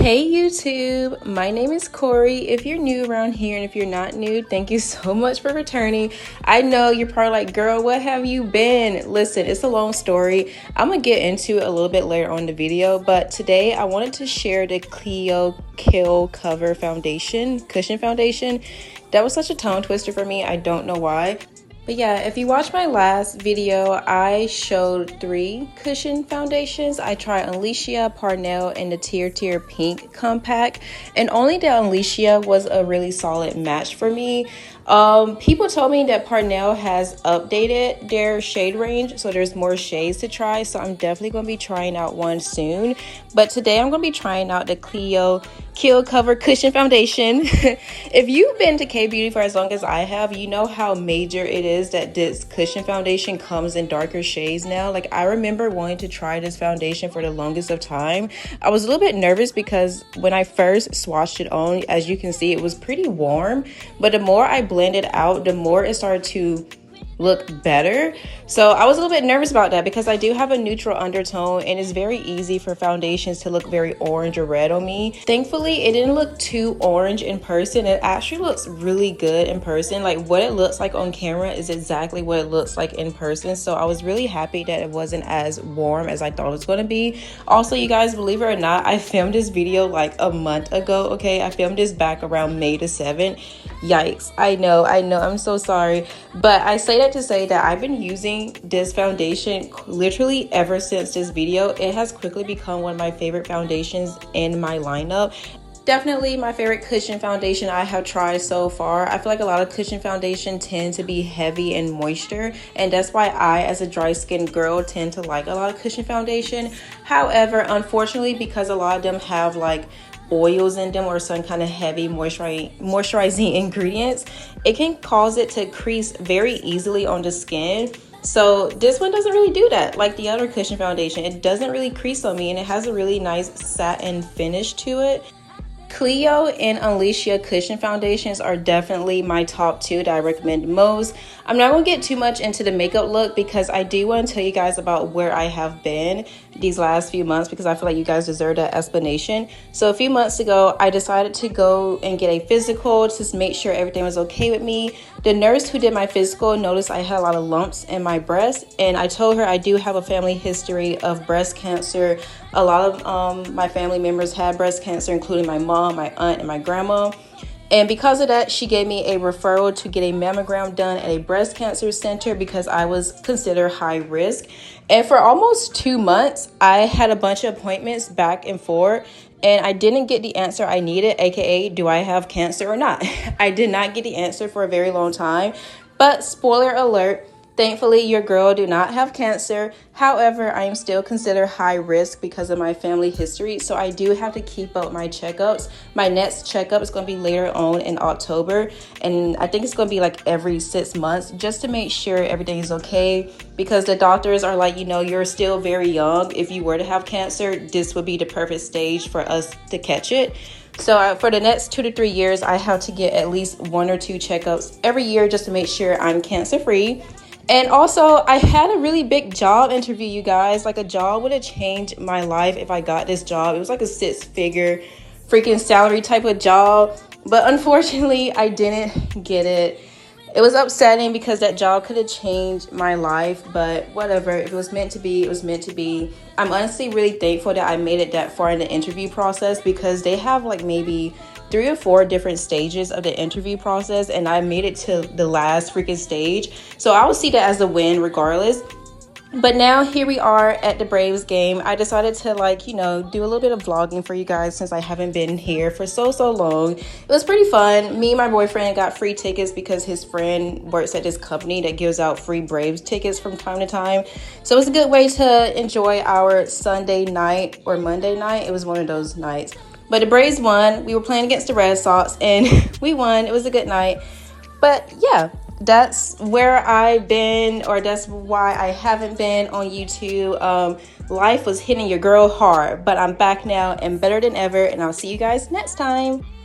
Hey YouTube, my name is Corey. If you're new around here and if you're not new, thank you so much for returning. I know you're probably like, girl, what have you been? Listen, it's a long story. I'm gonna get into it a little bit later on in the video, but today I wanted to share the Clio Kill Cover Foundation, Cushion Foundation. That was such a tongue twister for me. I don't know why. But yeah, if you watched my last video, I showed 3 cushion foundations. I tried Alicia, Parnell, and the Tier Pink Compact. And only the Alicia was a really solid match for me. People told me that Parnell has updated their shade range, so there's more shades to try. So I'm definitely going to be trying out one soon. But today I'm going to be trying out the Clio Kill Cover Cushion Foundation. If you've been to K-Beauty for as long as I have, you know how major it is that this cushion foundation comes in darker shades now. Like, I remember wanting to try this foundation for the longest of time. I was a little bit nervous because when I first swatched it on, as you can see, it was pretty warm. But the more I blended out, the more it started to look better. So I was a little bit nervous about that because I do have a neutral undertone and it's very easy for foundations to look very orange or red on me. Thankfully, it didn't look too orange in person. It actually looks really good in person. Like, what it looks like on camera is exactly what it looks like in person. So I was really happy that it wasn't as warm as I thought it was going to be. Also, you guys, believe it or not, I filmed this video like a month ago. Okay, I filmed this back around May the 7th. Yikes. I know, I'm so sorry. But I say that to say that I've been using this foundation literally ever since this video. It has quickly become one of my favorite foundations in my lineup. Definitely my favorite cushion foundation I have tried so far. I feel like a lot of cushion foundation tend to be heavy in moisture, and that's why I, as a dry skinned girl, tend to like a lot of cushion foundation. However, unfortunately, because a lot of them have like oils in them or some kind of heavy moisturizing ingredients, it can cause it to crease very easily on the skin. So this one doesn't really do that like the other cushion foundation. It doesn't really crease on me and it has a really nice satin finish to it. Clio and Alicia cushion foundations are definitely my top 2 that I recommend most. I'm not going to get too much into the makeup look because I do want to tell you guys about where I have been these last few months because I feel like you guys deserve that explanation. So a few months ago, I decided to go and get a physical to make sure everything was okay with me. The nurse who did my physical noticed I had a lot of lumps in my breast, and I told her I do have a family history of breast cancer. A lot of my family members had breast cancer, including my mom, my aunt, and my grandma. And because of that, she gave me a referral to get a mammogram done at a breast cancer center because I was considered high risk. And for almost 2 months, I had a bunch of appointments back and forth, and I didn't get the answer I needed, aka, do I have cancer or not? I did not get the answer for a very long time. But spoiler alert, thankfully, your girl do not have cancer. However, I am still considered high risk because of my family history. So I do have to keep up my checkups. My next checkup is going to be later on in October. And I think it's going to be like every 6 months just to make sure everything is okay. Because the doctors are like, you know, you're still very young. If you were to have cancer, this would be the perfect stage for us to catch it. So for the next 2 to 3 years, I have to get at least 1 or 2 checkups every year just to make sure I'm cancer free. And also, I had a really big job interview, you guys. Like, a job would have changed my life if I got this job. It was like a 6-figure freaking salary type of job. But unfortunately, I didn't get it. It was upsetting because that job could have changed my life. But whatever, if it was meant to be, it was meant to be. I'm honestly really thankful that I made it that far in the interview process because they have like maybe 3 or 4 different stages of the interview process, and I made it to the last freaking stage. So I will see that as a win regardless. But now here we are at the Braves game. I decided to, like, you know, do a little bit of vlogging for you guys since I haven't been here for so long. It was pretty fun. Me and my boyfriend got free tickets because his friend works at this company that gives out free Braves tickets from time to time. So it was a good way to enjoy our Sunday night or Monday night. It was one of those nights. But the Braves won. We were playing against the Red Sox and we won. It was a good night. But yeah, that's where I've been, or that's why I haven't been on YouTube. Life was hitting your girl hard, but I'm back now and better than ever. And I'll see you guys next time.